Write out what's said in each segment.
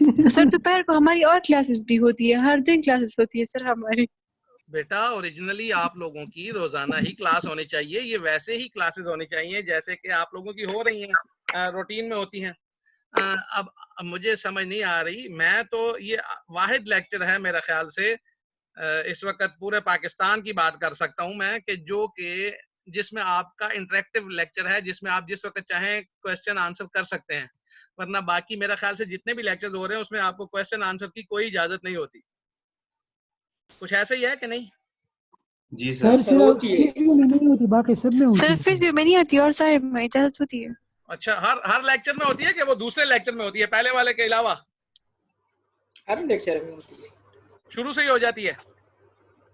Sir दोपहर को हमारी और क्लासेस भी होती है, हर दिन क्लासेस होती है सर हमारी। बेटा ओरिजिनली आप लोगों की रोजाना ही क्लास होनी चाहिए, ये वैसे ही क्लासेस होनी चाहिए जैसे कि आप लोगों की हो रही हैं, रूटीन में होती हैं। अब मुझे समझ नहीं आ रही, मैं तो ये वाहिद लेक्चर है मेरा ख्याल से इस वक्त पूरे पाकिस्तान की बात कर सकता हूं मैं कि जो कि जिसमें आपका इंटरेक्टिव लेक्चर है, जिसमें आप जिस वक्त चाहें क्वेश्चन आंसर कर सकते हैं, वरना बाकी मेरा ख्याल से जितने भी लेक्चर हो रहे हैं उसमें आपको क्वेश्चन आंसर की कोई इजाजत नहीं होती। कुछ ऐसा ही है कि नहीं? जी सर। सर होती है, नहीं होती, बाकी सब में होती सर है। फिजियो में नहीं होती और सारे में इजाजत होती है। अच्छा, हर लेक्चर में होती है कि वो दूसरे लेक्चर में होती है पहले वाले के अलावा? हर लेक्चर में होती है, शुरू से ही हो जाती है?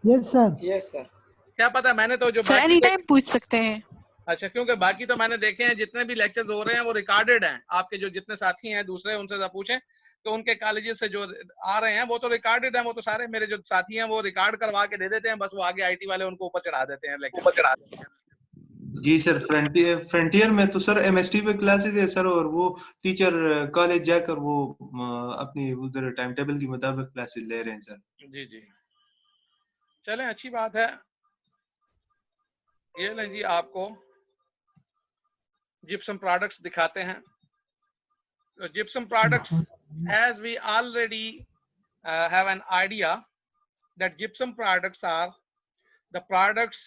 Yes sir. Yes sir. क्या पता, मैंने तो जो सर बाकी एनी टाइम पूछ सकते हैं। अच्छा, क्योंकि बाकी तो मैंने देखे हैं जितने भी लेक्चर्स हो रहे हैं वो रिकॉर्डेड हैं। आपके जो जितने साथी हैं दूसरे, उनसे जब पूछें तो उनके कॉलेजेस से जो आ रहे हैं वो तो रिकॉर्डेड हैं। वो तो सारे मेरे जो साथी हैं वो रिकॉर्ड करवा के दे देते हैं, बस वो आगे आईटी वाले उनको ऊपर चढ़ा देते हैं लेक्चर। जी सर, फ्रंटियर में तो सर एमएसटी पे क्लासेस है सर, और वो टीचर कॉलेज जाकर वो अपनी उधर टाइम टेबल के मुताबिक क्लासेस ले रहे हैं सर। जी जी, चलें, अच्छी बात है। ये लें जी, आपको जिप्सम प्रोडक्ट्स दिखाते हैं। तो gypsum products, as we already have an idea that gypsum products are the products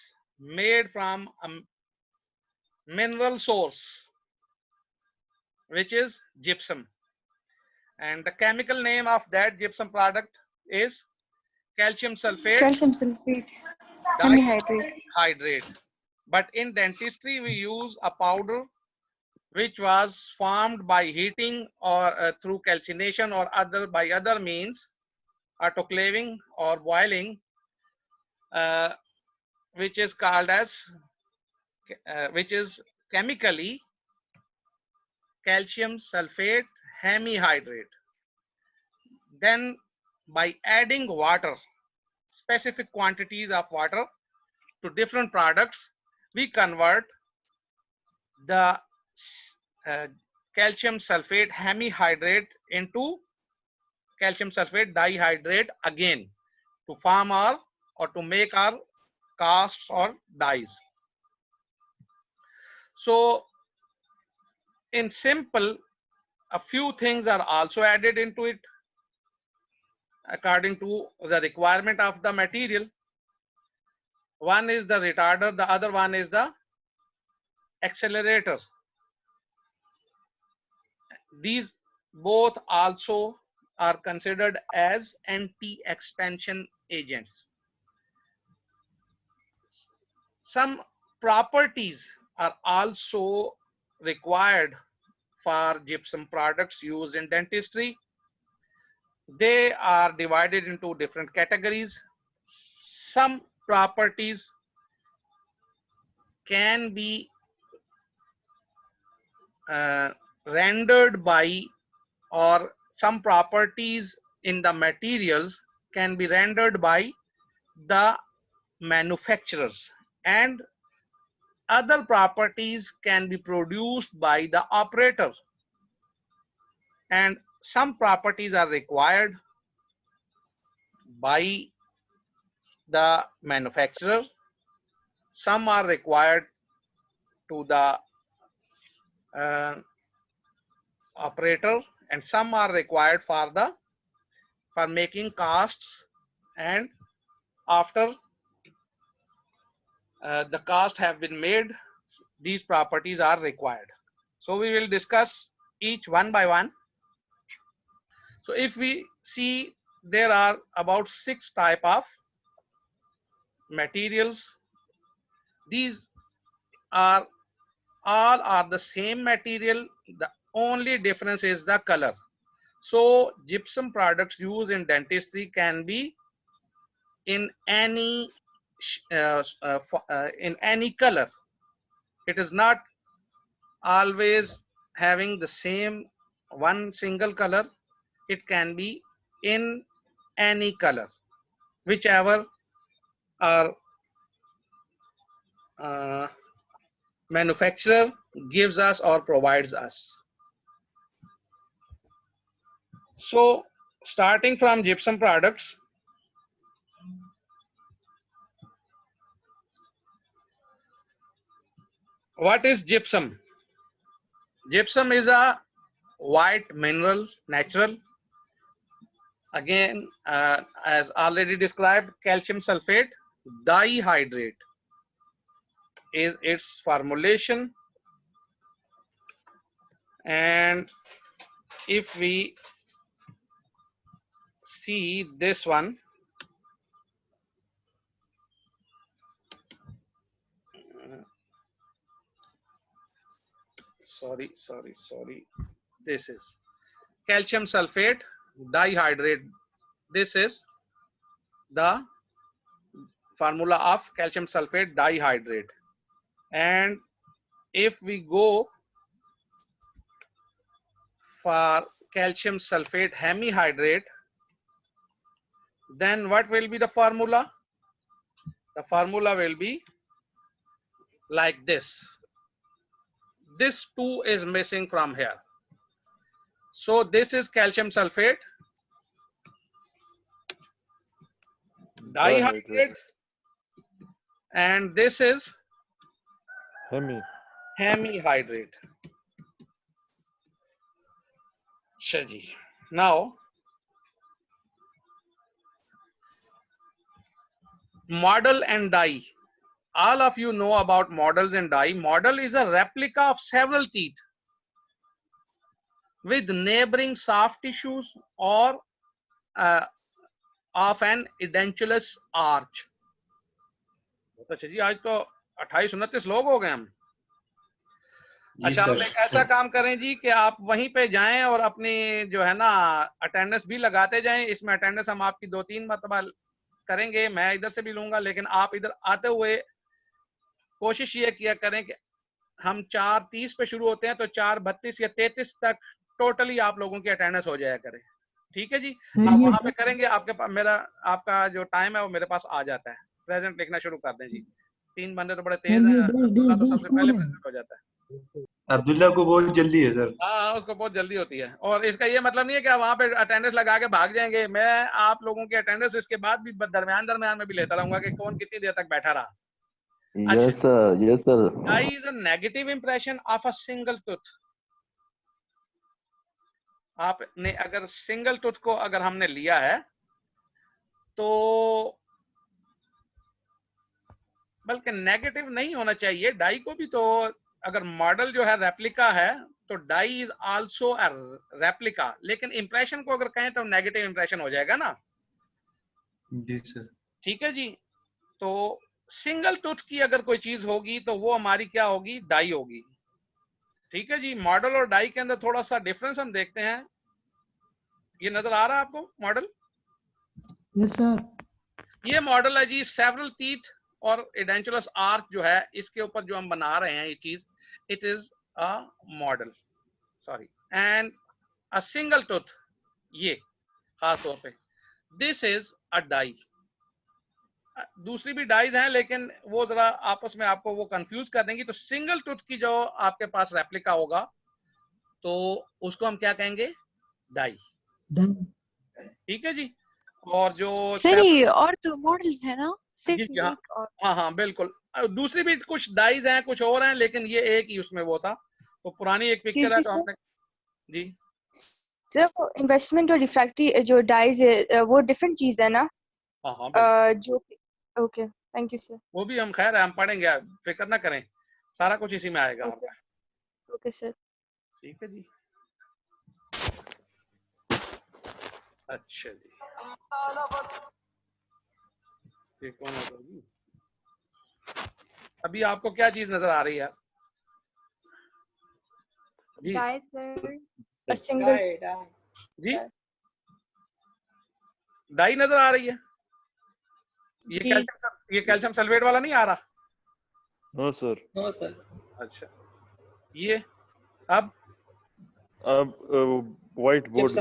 made from a mineral source, which is gypsum, and the chemical name of that gypsum product is calcium sulfate calcium sulphate hemihydrate. hydrate. But in dentistry we use a powder which was formed by heating or through calcination or by other means, autoclaving or boiling, which is called as which is chemically calcium sulfate hemihydrate. Then by adding water, specific quantities of water to different products, we convert the calcium sulfate hemihydrate into calcium sulfate dihydrate again to form our or to make our casts or dyes. So in simple, a few things are also added into it according to the requirement of the material. One is the retarder, the other one is the accelerator. These both also are considered as anti-expansion agents. Some properties are also required for gypsum products used in dentistry. They are divided into different categories. Some properties can be rendered by, or some properties in the materials can be rendered by the manufacturers, and other properties can be produced by the operator, and some properties are required by the manufacturer, some are required to the operator, and some are required for making casts, and after the cast have been made, these properties are required. So we will discuss each one by one. So if we see, there are about 6 type of materials. These are all are the same material, the only difference is the color. So gypsum products used in dentistry can be in any color. It is not always having the same one single color. It can be in any color, whichever our manufacturer gives us or provides us. So starting from gypsum products, what is gypsum? Gypsum is a white mineral, natural. Again, as already described, calcium sulfate dihydrate is its formulation. And if we see this one, sorry, this is calcium sulfate dihydrate. This is the formula of calcium sulfate dihydrate. And if we go for calcium sulfate hemihydrate, then what will be the formula? The formula will be like this. This 2 is missing from here. So this is calcium sulfate dihydrate, and this is hemihydrate. Shaji. Now model and die. All of you know about models and die. Model is a replica of several teeth with neighboring soft tissues or of an edentulous arch. अच्छा जी, आज तो 28-29 लोग हो गए हम। अच्छा, आप एक ऐसा काम करें जी कि आप वहीं पे जाएं और अपनी जो है ना अटेंडेंस भी लगाते जाएं। इसमें अटेंडेंस हम आपकी 2-3 मरतबा करेंगे, मैं इधर से भी लूंगा, लेकिन आप इधर आते हुए कोशिश ये किया करें कि हम 4:30 पे शुरू होते हैं तो 4:32 या 33 तक टोटली आप लोगों की अटेंडेंस हो जाया करे। ठीक है जी, आप वहां पे करेंगे, आपके पास आपका जो टाइम है वो मेरे पास आ जाता है। प्रेजेंट लिखना शुरू कर दें जी। 3 बंदे तो बड़े तेज हैं, अब्दुल्ला तो सबसे पहले प्रेजेंट हो जाता है। अब्दुल्ला को बहुत जल्दी है सर। हाँ, उसको बहुत जल्दी होती है। और इसका ये मतलब नहीं है कि आप वहां पे अटेंडेंस लगा के भाग जाएंगे। मैं आप लोगों की अटेंडेंस इसके बाद भी दरमियान में भी लेता रहूंगा कि कौन कितनी देर तक बैठा रहा। Yes sir, yes sir. I is a negative impression of a single tooth. आपने अगर सिंगल टूथ को अगर हमने लिया है तो बल्कि नेगेटिव नहीं होना चाहिए, डाई को भी। तो अगर मॉडल जो है रेप्लिका है तो die is also a replica, लेकिन इंप्रेशन को अगर कहें तो नेगेटिव इंप्रेशन हो जाएगा ना जी सर। ठीक है जी। तो सिंगल टूथ की अगर कोई चीज होगी तो वो हमारी क्या होगी, डाई होगी। ठीक है जी। मॉडल और डाई के अंदर थोड़ा सा डिफरेंस हम देखते हैं। ये नजर आ रहा है आपको मॉडल? Yes sir. ये मॉडल है जी। सेवरल टीथ और एडेंचुलस आर्च जो है इसके ऊपर जो हम बना रहे हैं ये चीज, it is a model, sorry, and a single tooth, ये खास तौर पे दिस इज अ डाई। दूसरी भी डाइज हैं लेकिन वो जरा आपस में आपको वो कंफ्यूज कर देंगी। तो सिंगल टूथ की जो आपके पास रेप्लिका होगा तो उसको हम क्या कहेंगे, डाई। ठीक है जी। और जो सही, और तो मॉडल्स है ना जी, हाँ हाँ बिल्कुल। दूसरी भी कुछ डाइज हैं, कुछ और हैं, लेकिन ये एक ही उसमें वो था। तो पुरानी एक पिक्चर है तो हमने जी सर वो इन्वेस्टमेंट और रिफ्रैक्टिव जो डाइज है वो डिफरेंट चीज है ना? हाँ हाँ जो ओके, थैंक यू सर। वो भी हम खैर हम पढ़ेंगे, फिक्र ना करें, सारा कुछ इसी में आएगा आपका। Okay sir. ठीक है जी। अच्छा जी, ये कौन होगा जी? अभी आपको क्या चीज नजर आ रही है जी? डाई सर, सिंगल जी, डाई नजर आ रही है। ये कैल्शियम सल्फेट वाला नहीं आ रहा? No sir. No sir. अच्छा, ये अब व्हाइट बोर्ड,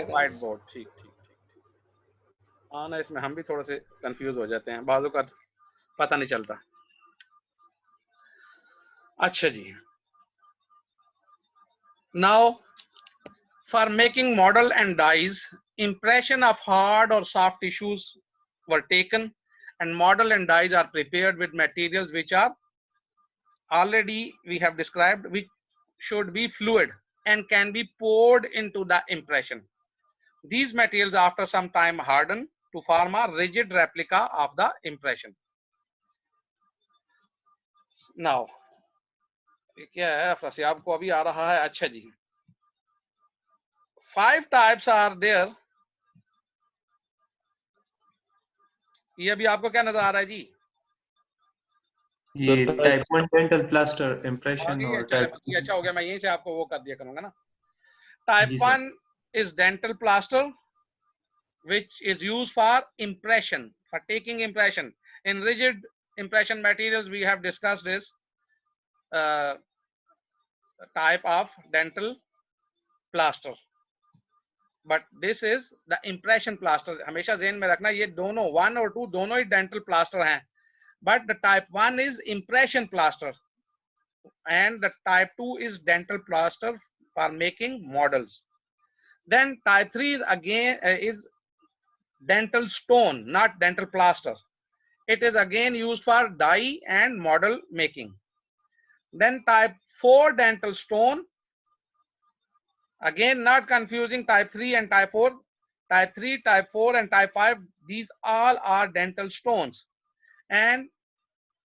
व्हाइट बोर्ड, ठीक ठीक ठीक ठीक। हाँ ना, इसमें हम भी थोड़े से कंफ्यूज हो जाते हैं, बाजू का पता नहीं चलता। अच्छा जी, now For making model and dies, impression of hard or soft tissues were taken, and model and dies are prepared with materials which are already we have described, which should be fluid and can be poured into the impression. These materials after some time harden to form a rigid replica of the impression. Now, ये क्या है अफरासी, आपको अभी आ रहा है? अच्छा जी, 5 types are there. ये अभी आपको क्या नजर आ रहा है जी? ये टाइप 1 डेंटल प्लास्टर इम्प्रेशन और टाइप ये अच्छा हो गया, मैं यहीं से आपको वो कर दिया करूंगा ना. Type 1 is dental plaster, which is used for impression, for taking impression. In rigid impression materials, we have discussed this type of dental plaster. But this is the impression plaster. हमेशा ज़हन में रखना, ये दोनों 1 और 2 दोनों ही dental plaster हैं. But the type 1 is impression plaster, and the type 2 is dental plaster for making models. Then type 3 is again is dental stone, not dental plaster. It is again used for dye and model making. Then type 4 dental stone, again not confusing type 3 and type 4. Type 3, type 4 and type 5, these all are dental stones. And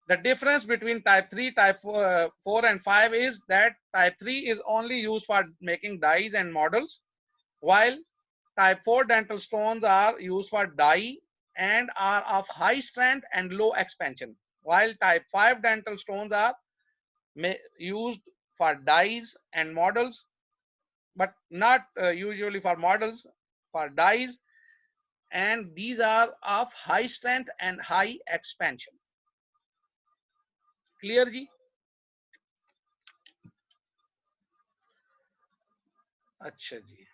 the difference between type 3, type 4 and 5 is that type 3 is only used for making dyes and models, while type 4 dental stones are used for dye and are of high strength and low expansion, while type 5 dental stones are used for dyes and models, but not usually for models, for dyes, and these are of high strength and high expansion. Clear जी? अच्छा जी.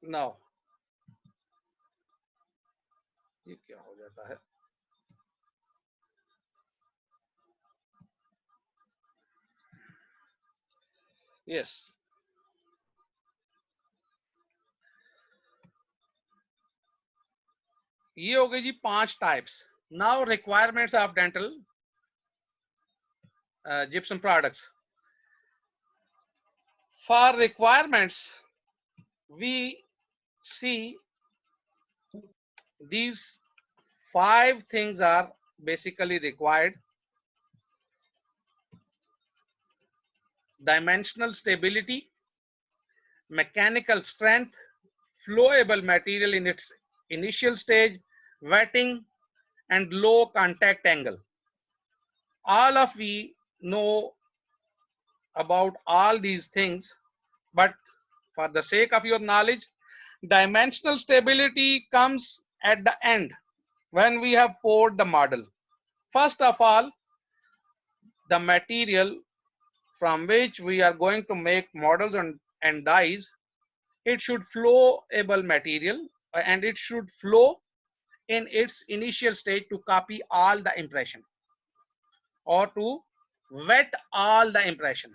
Now, ये क्या हो जाता है? Yes. ये हो गई जी 5 types. Now requirements of dental gypsum products. For requirements, we see these 5 things are basically required. Dimensional stability, mechanical strength, flowable material in its initial stage, wetting, and low contact angle. All of we know about all these things, but for the sake of your knowledge, dimensional stability comes at the end when we have poured the model. First of all, the material from which we are going to make models and dyes, it should flowable material, and it should flow in its initial stage to copy all the impression or to wet all the impression.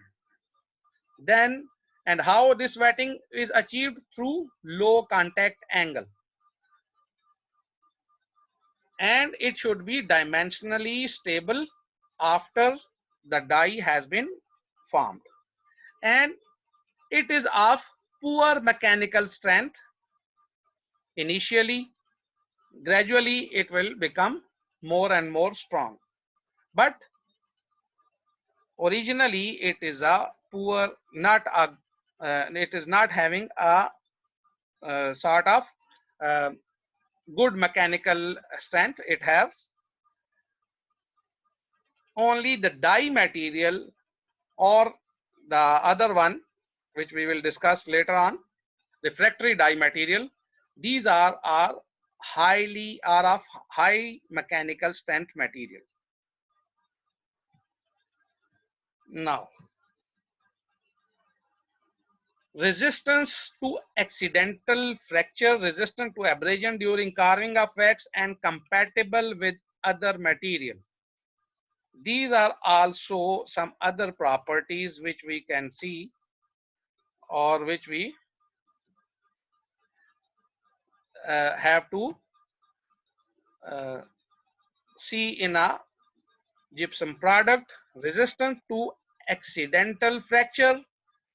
Then, and how this wetting is achieved? Through low contact angle, and it should be dimensionally stable after the dye has been formed, and it is of poor mechanical strength initially. Gradually it will become more and more strong, but originally it is a poor, not a it is not having a sort of good mechanical strength. It has only the dye material or the other one, which we will discuss later on, refractory dye material. These are of high mechanical strength material. Now, resistance to accidental fracture, resistant to abrasion during carving of wax, and compatible with other material. These are also some other properties which we can see, or which we have to see in a gypsum product: resistance to accidental fracture,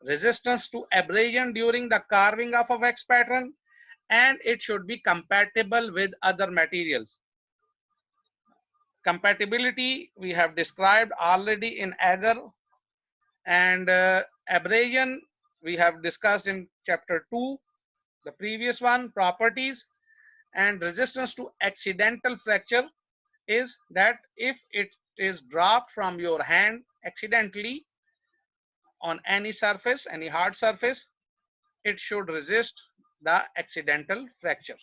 resistance to abrasion during the carving of a wax pattern, and it should be compatible with other materials. Compatibility we have described already in agar, and abrasion we have discussed in chapter 2, the previous one, properties. And resistance to accidental fracture is that if it is dropped from your hand accidentally on any surface, any hard surface, it should resist the accidental fracture.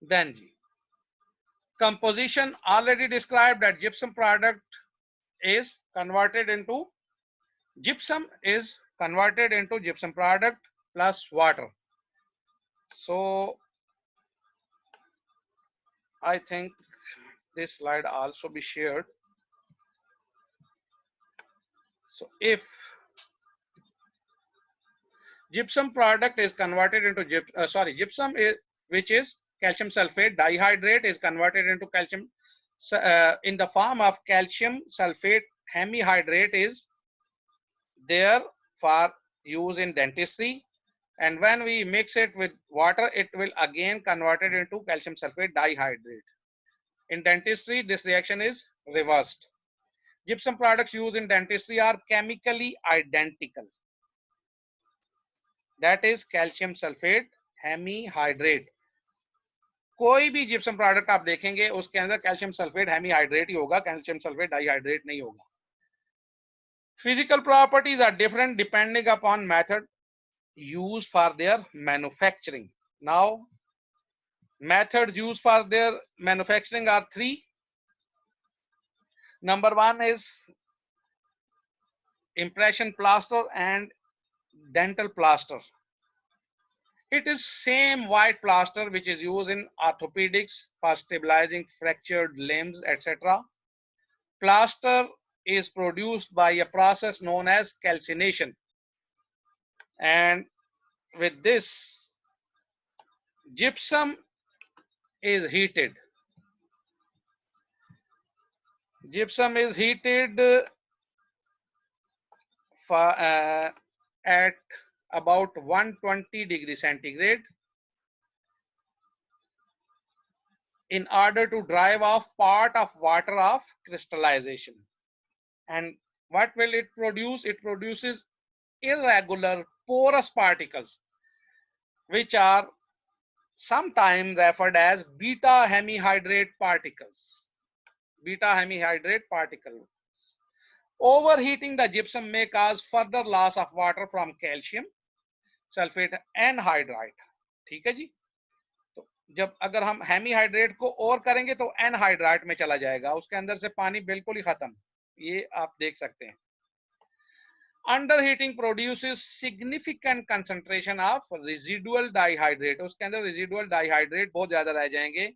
Then composition already described, that gypsum product is converted into gypsum product plus water. So I think this slide also be shared. So if gypsum product is converted into gypsum is, which is calcium sulfate dihydrate, is converted into calcium in the form of calcium sulfate hemihydrate, is there for use in dentistry, and when we mix it with water, it will again converted into calcium sulfate dihydrate. In dentistry, this reaction is reversed. Gypsum products used in dentistry are chemically identical, that is calcium sulfate hemihydrate. कोई भी gypsum product आप देखेंगे उसके अंदर calcium sulphate hemihydrate ही होगा, calcium sulphate dihydrate नहीं होगा. Physical properties are different depending upon method used for their manufacturing. Now, methods used for their manufacturing are 3. Number 1 is impression plaster and dental plaster. It is same white plaster which is used in orthopedics for stabilizing fractured limbs, etc. Plaster is produced by a process known as calcination, and with this gypsum is heated. Gypsum is heated at about 120 degrees centigrade in order to drive off part of water of crystallization. And what will it produce? It produces irregular porous particles, which are sometimes referred as beta hemihydrate particles. Beta hemihydrate particles. Overheating the gypsum may cause further loss of water from calcium sulphate anhydride. ठीक है जी. तो जब अगर हम hemihydrate को और करेंगे तो एनहाइड्राइड में चला जाएगा, उसके अंदर से पानी बिल्कुल ही खत्म. ये आप देख सकते हैं. Under heating produces significant concentration of residual dihydrate. उसके अंदर रेजिडुअल डाइहाइड्रेट बहुत ज्यादा रह जाएंगे,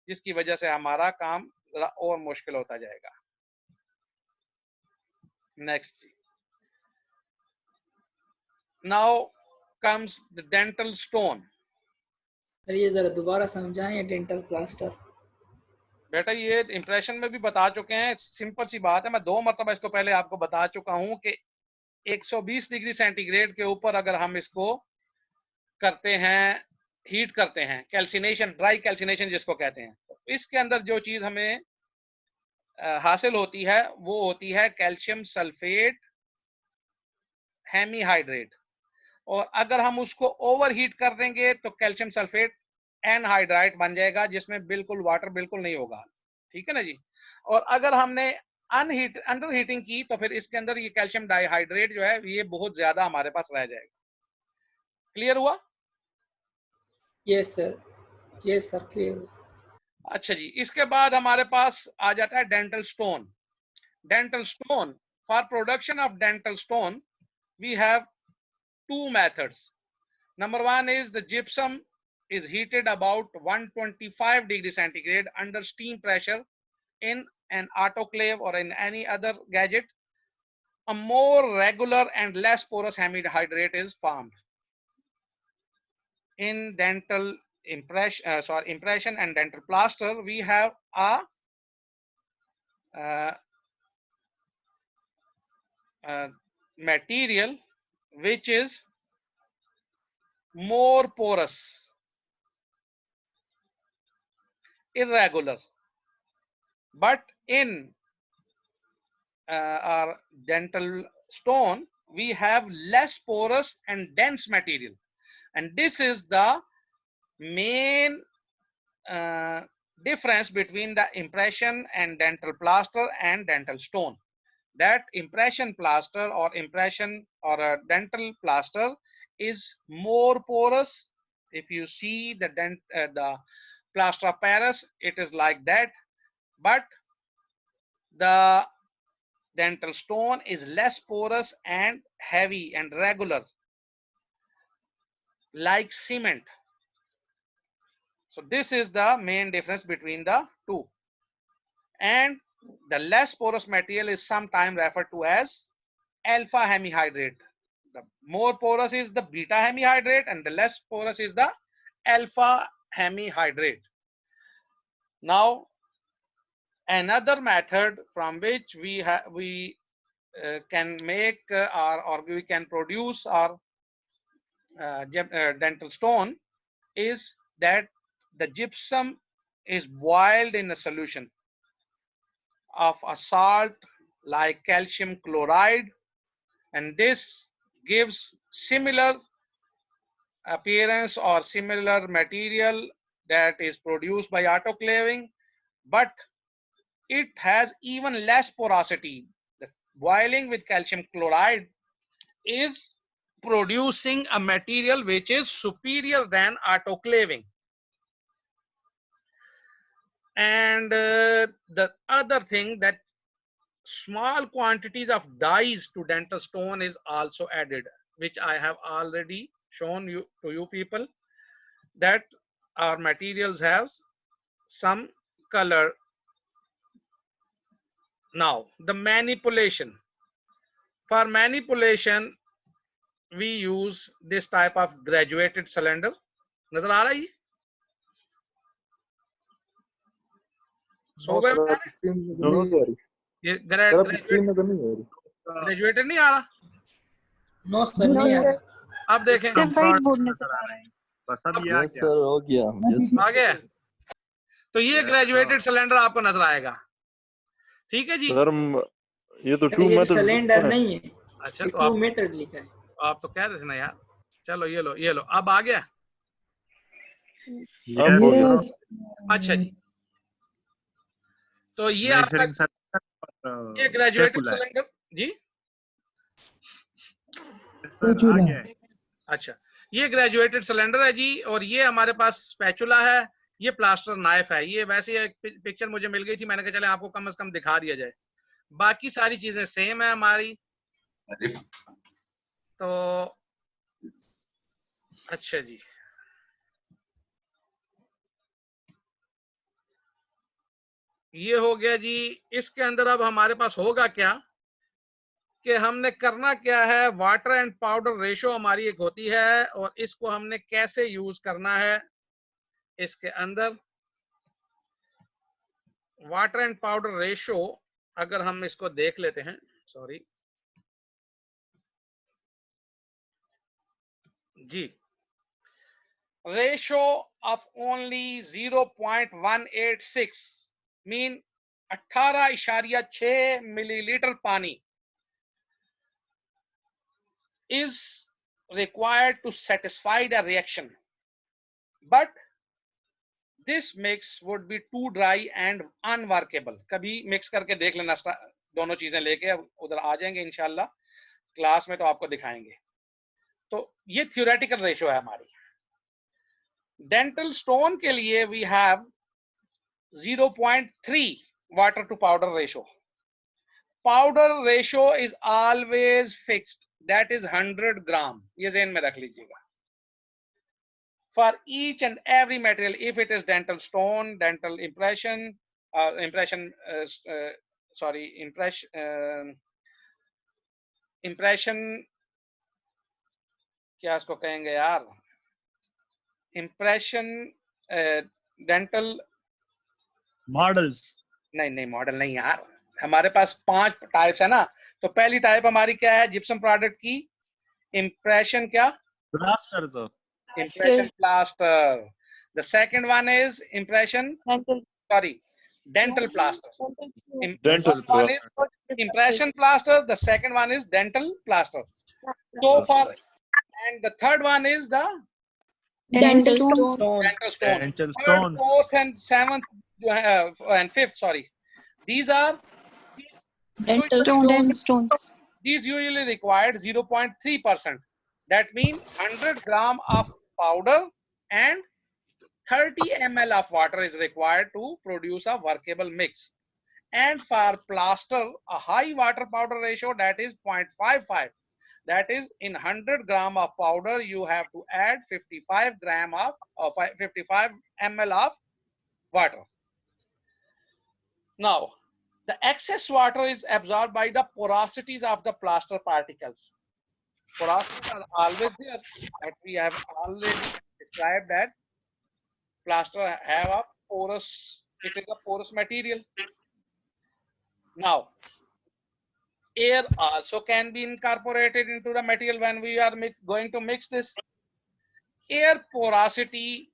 जिसकी वजह से हमारा काम और मुश्किल होता जाएगा. Next. Now comes the dental stone. ये जरा दोबारा समझाएं डेंटल प्लास्टर. बेटा ये इंप्रेशन में भी बता चुके हैं, सिंपल सी बात है. मैं 2 मरतबा इसको पहले आपको बता चुका हूं कि 120 डिग्री सेंटीग्रेड के ऊपर अगर हम इसको करते हैं, हीट करते हैं, कैल्सिनेशन, ड्राई कैल्सिनेशन जिसको कहते हैं, तो इसके अंदर जो चीज हमें हासिल होती है वो होती है कैल्शियम सल्फेट हेमीहाइड्रेट. और अगर हम उसको ओवरहीट कर देंगे तो कैल्शियम सल्फेट एनहाइड्राइट बन जाएगा, जिसमें बिल्कुल वाटर बिल्कुल नहीं होगा. ठीक है ना जी. और अगर हमने अंडर हीटिंग की तो फिर इसके अंदर ये कैल्शियम डाइहाइड्रेट जो है ये बहुत ज्यादा हमारे पास रह जाएगा. क्लियर हुआ? Yes sir, yes sir, clear. अच्छा जी. इसके बाद हमारे पास आ जाता है dental stone. Dental stone, for production of dental stone we have 2 methods. Number 1 is the gypsum is heated about 125 degrees centigrade under steam pressure in an autoclave or in any other gadget, a more regular and less porous hemihydrate is formed. In dental impression and dental plaster, we have a material which is more porous, irregular, but in our dental stone we have less porous and dense material, and this is the main difference between the impression and dental plaster and dental stone. That impression plaster or impression or a dental plaster is more porous. If you see the plaster of Paris, it is like that, but the dental stone is less porous and heavy and regular, like cement. So this is the main difference between the two. And the less porous material is sometimes referred to as alpha hemihydrate. The more porous is the beta hemihydrate and the less porous is the alpha hemihydrate. Now, another method from which we can make or we can produce our dental stone is that the gypsum is boiled in a solution of a salt like calcium chloride, and this gives similar appearance or similar material that is produced by autoclaving, but it has even less porosity. The boiling with calcium chloride is producing a material which is superior than autoclaving. And the other thing, that small quantities of dyes to dental stone is also added, which I have already shown you to you people, that our materials have some color. Now the manipulation. For manipulation we use this type of graduated cylinder. नजर आ रहा है ये graduated नहीं आ रहा? No sir नहीं आ रहा। अब देखें व्हाइट बोर्ड नजर आ रहा है। बस अब ये आ गया। हो गया आ गया। तो ये ग्रेजुएटेड सिलेंडर आपको नजर आएगा। ठीक है जी सर, ये तो टू मेथड सिलेंडर नहीं है। अच्छा तो टू मेथड लिखा है। आप तो कह रहे थे ना यार। चलो ये लो अब आ गया। अच्छा जी, तो ये आपका ये ग्रेजुएटेड सिलेंडर जी। अच्छा, ये ग्रेजुएटेड सिलेंडर है जी, और ये हमारे पास स्पैचुला है, ये प्लास्टर नाइफ है। ये वैसे एक पिक्चर मुझे मिल गई थी, मैंने कहा चले आपको कम से कम दिखा दिया जाए। बाकी सारी चीजें सेम है हमारी। तो अच्छा जी, ये हो गया जी। इसके अंदर अब हमारे पास होगा क्या कि हमने करना क्या है, वाटर एंड पाउडर रेशो हमारी एक होती है, और इसको हमने कैसे यूज करना है। इसके अंदर वाटर एंड पाउडर रेशो अगर हम इसको देख लेते हैं, सॉरी जी, ratio of only 0.186 mean 18.6 millilitre पानी is required to satisfy the reaction, but this mix would be too dry and unworkable. कभी मिक्स करके देख लेना, दोनों चीजें लेके अब उधर आ जाएंगे इंशाल्लाह क्लास में, तो आपको दिखाएंगे। तो ये थियोरेटिकल रेशो है हमारी। डेंटल स्टोन के लिए we have 0.3 water to powder ratio. Powder ratio is always fixed, that is 100 gram. ये ज़हन में रख लीजिएगा। For each and every material, if it is dental stone, dental impression, impression क्या इसको कहेंगे यार, इम्प्रेशन डेंटल मॉडल्स, नहीं मॉडल नहीं यार, हमारे पास 5 टाइप्स है ना। तो पहली टाइप हमारी क्या है जिप्सम प्रोडक्ट की, इम्प्रेशन क्या, plaster sir, impression plaster. The second one is impression, dental plaster. Dental First one is impression plaster. The second one is dental plaster. So far, and the third one is the dental stone. dental stone. dental Third, stone, fourth, and seventh, and fifth. Sorry, these are dental stones. these usually required 0.3%. That means 100 gram of powder and 30 ml of water is required to produce a workable mix. And for plaster, a high water powder ratio, that is 0.55. That is, in 100 gram of powder, you have to add 55 ml of water. Now, the excess water is absorbed by the porosities of the plaster particles. Porosities are always there, but we have already described that plaster have a porous, it is a porous material. Now, air also can be incorporated into the material when we are going to mix this. Air porosity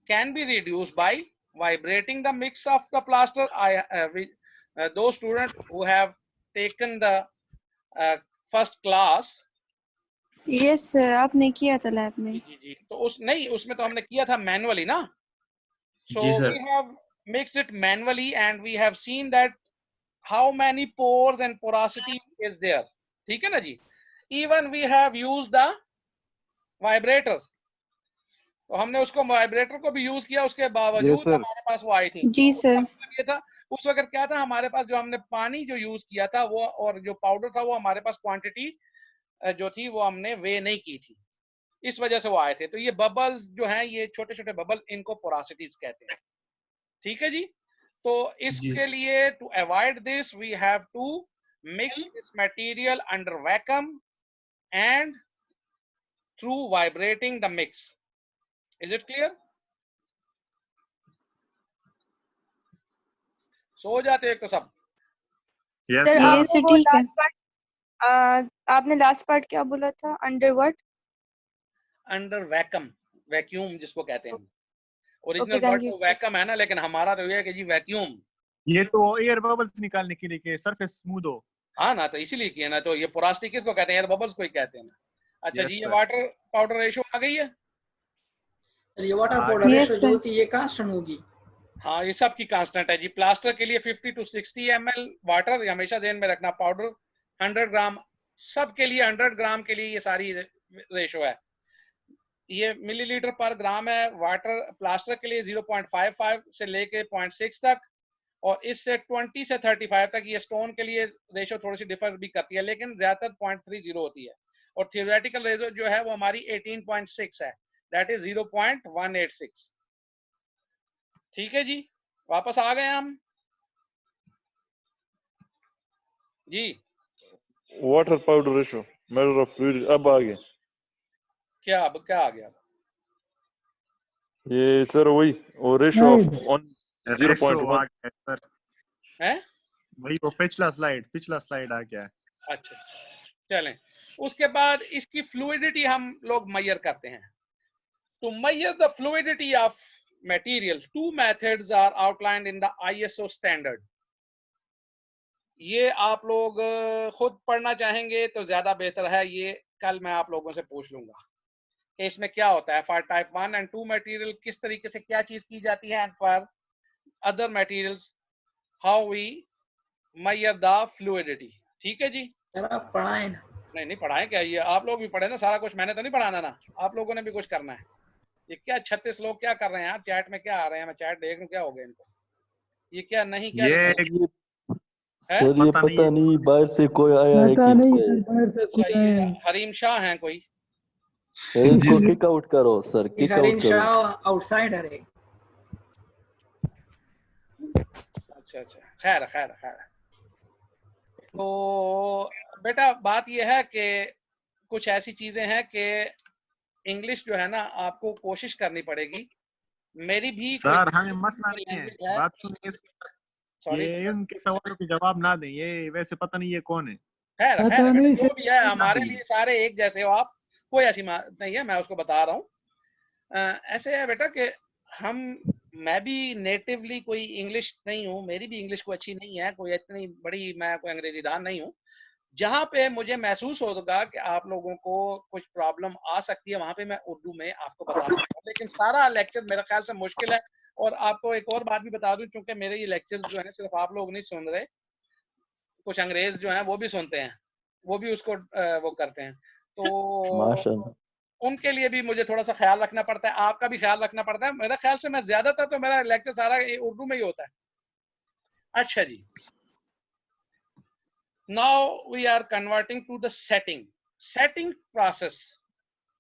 can be reduced by vibrating the mix of the plaster. Those students who have taken the first class, Yes sir, आपने किया था lab में. जी तो उसमें तो हमने किया था मैनुअली ना. So we have mixed it manually and we have seen that how many pores and porosity is there. ठीक है ना जी. Even we have used the vibrator. तो हमने उसको वाइब्रेटर को भी यूज किया, उसके बावजूद हमारे पास वो आई थी. जी सर. ये था उस वक्त क्या था, हमारे पास जो हमने पानी जो यूज किया था वो और जो पाउडर था वो हमारे पास क्वांटिटी जो थी वो हमने वे नहीं की थी, इस वजह से वो आए थे. तो ये बबल्स जो हैं, ये छोटे छोटे बबल्स, इनको पोरोसिटीज कहते हैं. ठीक है जी. तो इसके लिए to avoid this we have to mix this material under vacuum and through vibrating the mix. Is it clear? सो जाते एक तो सब. yes सर sir, आपने वो लास्ट पार्ट, आपने लास्ट पार्ट क्या बोला था? Under what? Under vacuum, vacuum जिसको कहते हैं. ओरिजिनल Okay, वर्ड thank तो you. वैक्यूम है ना, लेकिन हमारा तो ये है कि जी वैक्यूम. ये तो एयर बबल्स निकालने के लिए कि सरफेस स्मूथ हो. हाँ ना, तो इसीलिए किया ना. तो ये पोरोसिटी किसको कहते हैं? एयर बबल्स को ही कहते हैं ना. अच्छा Yes, जी, ये sir. वाटर पाउडर रेशो आ गई है. सर ये वाटर पाउडर Yes, रेशो जो sir. होती है ये कांस्टेंट होगी. हाँ, ये सब की कांस्टेंट है जी. प्लास्टर के लिए 50 to 60 ml वाटर, ये हमेशा ध्यान में रखना. पाउडर 100 ग्राम, सब के लिए 100 ग्राम के लिए ये सारी रेशो है. ये मिलीलीटर पर ग्राम है. वाटर प्लास्टर के लिए 0.55 से लेके 0.6 तक, और इससे 20 से 35 तक. ये स्टोन के लिए रेशो थोड़ी सी डिफर भी करती है, लेकिन ज्यादातर 0.30 होती है. और थियोरेटिकल रेशो जो है वो हमारी 18.6 है, दैट इज 0.186. ठीक है जी. वापस आ गए हम जी. Water powder ratio, measure of fluid. अब आ गया. क्या अब क्या आ गया? ये सर वही और रेशो ऑन रेशो 0.1 आ गया सर. है वही वो पिछला स्लाइड आ गया. अच्छा, चलें. उसके बाद इसकी फ्लूइडिटी हम लोग मेजर करते हैं. To measure the fluidity of material, two methods are outlined in the ISO standard. ये आप लोग खुद पढ़ना चाहेंगे तो ज्यादा बेहतर है. ये कल मैं आप लोगों से पूछ लूंगा कि इसमें क्या होता है. फॉर टाइप 1 and 2 मटेरियल किस तरीके से क्या चीज की जाती है, and for other materials how we measure the fluidity. ठीक है जी. सर आप पढ़ाएं ना. नहीं पढ़ाएं क्या, ये आप लोग भी पढ़े ना. सारा कुछ मैंने तो नहीं पढ़ाना ना, आप लोगों ने भी कुछ करना है. ये क्या 36 लोग क्या कर रहे हैं यार? चैट में क्या आ रहे हैं? मैं चैट देख लूं क्या हो गया इनको. ये क्या नहीं क्या ये है? सर ये पता नहीं बाहर से कोई आया है पता कि नहीं सर, बाहर से कोई अच्छा, आए ये हैं. हरीम शाह हैं कोई? सर इसको किक आउट करो सर, ये किक आउट हरीम करो. शाह आउटसाइडर है. अच्छा अच्छा, खैर खैर खैर। तो बेटा बात यह है कि कुछ ऐसी चीजें हैं कि इंग्लिश जो है ना आपको कोशिश करनी पड़ेगी। मेरी भी कोई सर हमें मसला नहीं है, लैंग्वेज है। बात सुनिए। सॉरी ये इनके सवालों के जवाब ना दें, ये वैसे पता नहीं ये कौन है। खैर पता खैर बेटा, नहीं जो सर। भी है हमारे लिए सारे एक जैसे हो आप, कोई ऐसी बात नहीं है, मैं उसको बता रहा हूँ। ऐसे है बेटा कि हम, मैं भी नेटिवली कोई इंग्लिश नहीं हूँ, मेरी भी इंग्लिश कोई अच्छी नहीं है, कोई इतनी बड़ी मैं कोई अंग्रेजीदान नहीं हूँ। जहाँ पे मुझे महसूस होगा कि आप लोगों को कुछ प्रॉब्लम आ सकती है, वहां पे मैं उर्दू में आपको बता दूंगा, लेकिन सारा लेक्चर मेरे ख्याल से मुश्किल है। और आपको एक और बात भी बता दूं, चूंकि मेरे ये लेक्चर्स जो हैं सिर्फ आप लोग नहीं सुन रहे, कुछ अंग्रेज जो हैं वो भी सुनते हैं, वो भी उसको वो करते हैं, तो उनके लिए भी मुझे थोड़ा सा ख्याल रखना पड़ता है, आपका भी ख्याल रखना पड़ता है। मेरा ख्याल से मैं ज्यादातर तो मेरा लेक्चर सारा उर्दू में ही होता है। अच्छा जी, now we are converting to the setting process.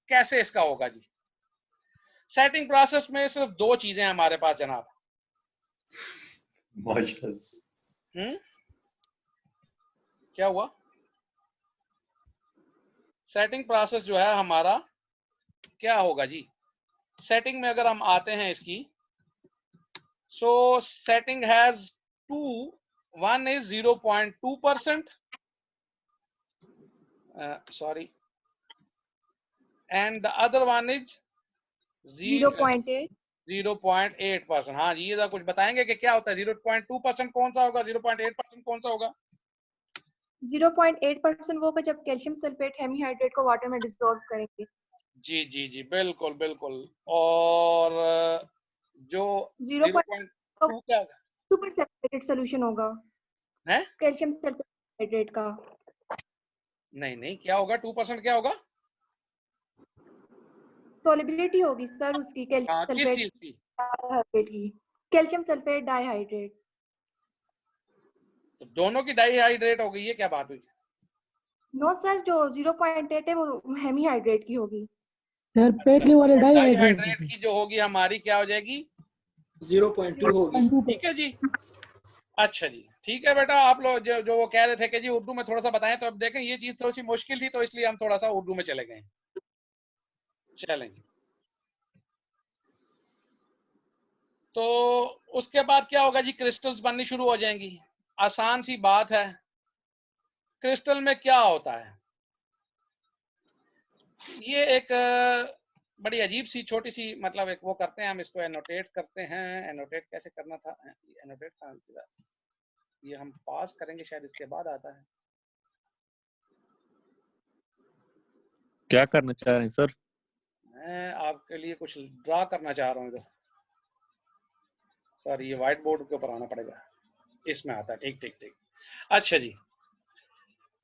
कैसे इसका होगा जी? सेटिंग प्रोसेस में सिर्फ दो चीजें हैं हमारे पास जनाब। क्या हुआ? सेटिंग प्रोसेस जो है हमारा क्या होगा जी? सेटिंग में अगर हम आते हैं इसकी, so setting has two, one is 0.2%, sorry, and the other one is 0.8. 0.8%। हाँ जी, ये कुछ बताएंगे कि क्या होता है? 0.2% कौन सा होगा, 0.8% कौन सा होगा? 0.8% वो होगा जब कैल्शियम सल्फेट हेमीहाइड्रेट को वाटर में डिसॉल्व करेंगे। जी जी जी, बिल्कुल बिल्कुल। और जो 0.2 क्या होगा? सुपर सैचुरेटेड सॉल्यूशन होगा है? कैल्शियम सल्फेट हाइड्रेट का। नहीं नहीं, क्या होगा? 2% क्या होगा? सॉल्युबिलिटी होगी सर उसकी कैल्शियम हाँ, किस सल्फेट चीज की? डाइहाइड्रेट की। Calcium sulphate dihydrate. तो दोनों की डाइहाइड्रेट हो गई, ये क्या बात हुई? नो सर, जो 0.8 है वो हेमीहाइड्रेट की होगी। सर पहले वाले डाइहाइड्रेट डाइहाइड्रेट की जो होगी हमारी क्या हो जाएगी? 0.2 होगी। ठीक है जी। अच्छा जी, ठीक है बेटा। आप लोग जो वो कह रहे थे कि जी उर्दू में थोड़ा सा बताएं, तो अब देखें ये चीज थोड़ी सी मुश्किल थी, तो इसलिए हम थोड़ा सा उर्दू में चले गए। चलेंगे। तो उसके बाद क्या होगा जी? क्रिस्टल्स बननी शुरू हो जाएंगी। आसान सी बात है। क्रिस्टल में क्या होता है? ये एक बड़ी अजीब सी छोटी सी, मतलब एक वो करते हैं हम, इसको एनोटेट करते हैं। एनोटेट कैसे करना था? एनोटेट कहाँ? ये हम पास करेंगे शायद, इसके बाद आता है। क्या करना चाह रहे हैं सर? मैं आपके लिए कुछ ड्रा करना चाह रहा हूँ इधर। सर ये व्हाइट बोर्ड के ऊपर आना पड़ेगा, इसमें आता है। ठीक ठीक ठीक। अच्छा जी,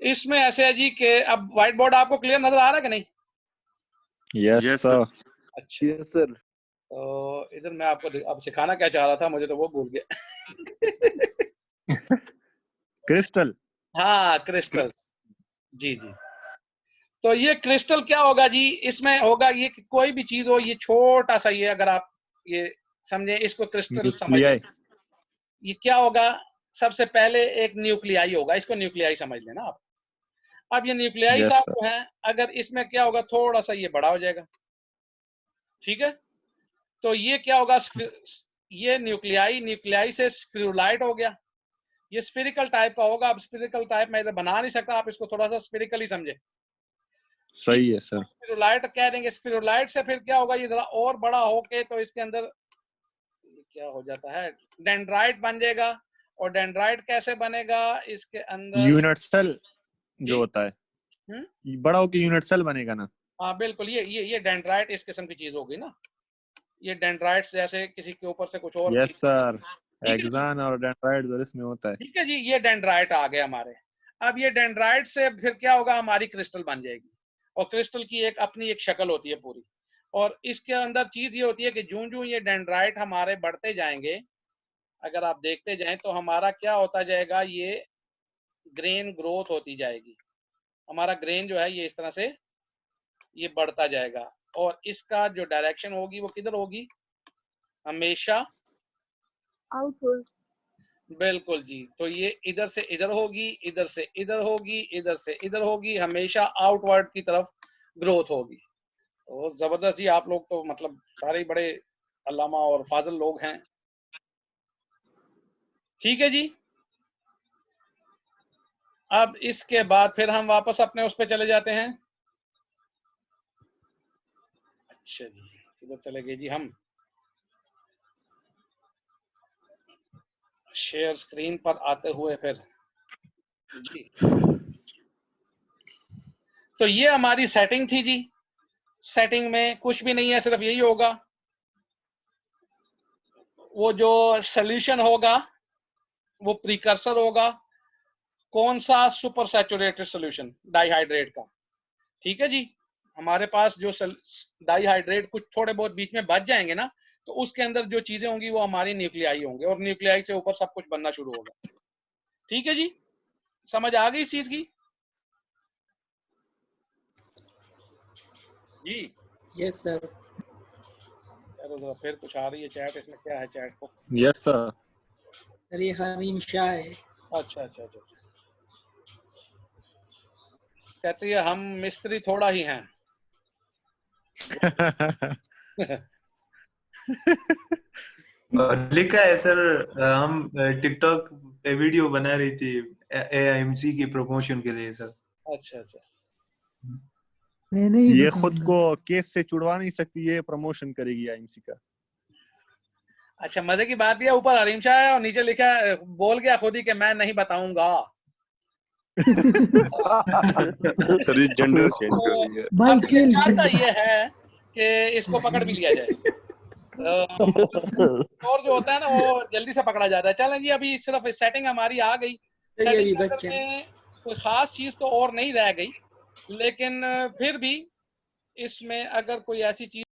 इसमें ऐसे है जी कि अब व्हाइट बोर्ड आपको क्लियर नजर आ रहा है कि नहीं? Yes sir. अच्छा यस सर। तो इधर मैं आपको अब सिखाना क्या चाह रहा था, मुझे तो वो भूल गया। क्रिस्टल। हाँ, क्रिस्टल। जी जी। तो ये क्रिस्टल क्या होगा जी? इसमें होगा ये कि कोई भी चीज हो, ये छोटा सा, ये अगर आप ये समझे, इसको क्रिस्टल समझे, ये क्या होगा? सबसे पहले एक न्यूक्लियाई होगा, इसको न्यूक्लियाई समझ लेना आप। अब ये न्यूक्लियाई साहब जो है, अगर इसमें क्या होगा, थोड़ा सा ये बड़ा हो जाएगा। ठीक है? तो ये क्या होगा? ये न्यूक्लियाई से स्फीरुलाइट हो गया। ये स्फेरिकल टाइप का होगा। अब स्फेरिकल टाइप मैं इधर बना नहीं सकता, आप इसको थोड़ा सा स्फेरिकल ही समझे। सही है सर। स्फीरुलाइट कह देंगे। स्फीरुलाइट से फिर क्या होगा? ये जरा और बड़ा होके तो इसके अंदर क्या हो जाता है? डेंड्राइट बन जाएगा। और डेंड्राइट कैसे बनेगा? इसके अंदर यूनिट सेल जो होता है, बड़ा होकर यूनिट सेल बनेगा ना? हाँ बिल्कुल, ये डेंड्राइट इस किस्म की चीज होगी ना। ये डेंड्राइट जैसे किसी के ऊपर से कुछ और। यस सर, एक्सान और डेंड्राइट जो इसमें होता है। ठीक है जी, ये डेंड्राइट आ गए हमारे। अब ये डेंड्राइट से फिर क्या होगा? हमारी क्रिस्टल बन जाएगी। और क्रिस्टल की एक अपनी एक शक्ल होती है पूरी। और इसके अंदर चीज ये होती है कि जूं जूं ये डेंड्राइट हमारे बढ़ते जाएंगे, अगर आप देखते जाएं तो हमारा क्या होता जाएगा? ये ग्रेन ग्रोथ होती जाएगी। हमारा ग्रेन जो है ये इस तरह से ये बढ़ता जाएगा। और इसका जो डायरेक्शन होगी वो किधर होगी? हमेशा आउटवर्ड। बिल्कुल जी। तो ये इधर से इधर होगी, इधर से इधर होगी, इधर से इधर होगी, हमेशा आउटवर्ड की तरफ ग्रोथ होगी। तो जबरदस्त जी, आप लोग तो मतलब सारे बड़े अल्लामा और फाजिल लोग हैं। ठीक है जी। अब इसके बाद फिर हम वापस अपने उस पे चले जाते हैं। अच्छा जी, किधर चले गए जी हम? शेयर स्क्रीन पर आते हुए फिर जी। तो ये हमारी सेटिंग थी जी। सेटिंग में कुछ भी नहीं है, सिर्फ यही होगा, वो जो सोल्यूशन होगा वो प्रीकर्सर होगा। कौन सा? सुपर सैचुरेटेड सोल्यूशन डाइहाइड्रेट का। ठीक है जी। हमारे पास जो डाइहाइड्रेट कुछ थोड़े बहुत बीच में बच जाएंगे ना, तो उसके अंदर जो चीजें होंगी वो हमारी न्यूक्लियाई होंगे, और न्यूक्लियाई से ऊपर सब कुछ बनना शुरू होगा। ठीक है जी, समझ आ गई इस चीज की जी? Yes sir. चलो जरा फिर कुछ आ रही है चैट, इसमें क्या है चैट को? Yes sir. सर ये हरीम शाह है। अच्छा अच्छा अच्छा। कहती है हम मिस्त्री थोड़ा ही हैं। लिखा है सर, हम टिकटॉक पे वीडियो बना रही थी AIMC की प्रमोशन के लिए सर। अच्छा अच्छा। मैंने ही ये बताया खुद था। को केस से छुड़वा नहीं सकती, ये प्रमोशन करेगी आईएमसी का। अच्छा, मजे की बात ये ऊपर हरीम शाह है और नीचे लिखा है, बोल गया खुद ही कि मैं नहीं बताऊंगा। सर ये जेंडर चेंज कर तो रही है। भाई अब ये खेल चाहता ये है कि इसको पकड़ भी लिया जाए। और जो होता है ना वो जल्दी से पकड़ा जाता है। चलें जी, अभी सिर्फ सेटिंग हमारी आ गई। ये सेटिंग भी के अंदर बच्चे में कोई खास चीज तो और नहीं रह गई, लेकिन फिर भी इसमें अगर कोई ऐसी चीज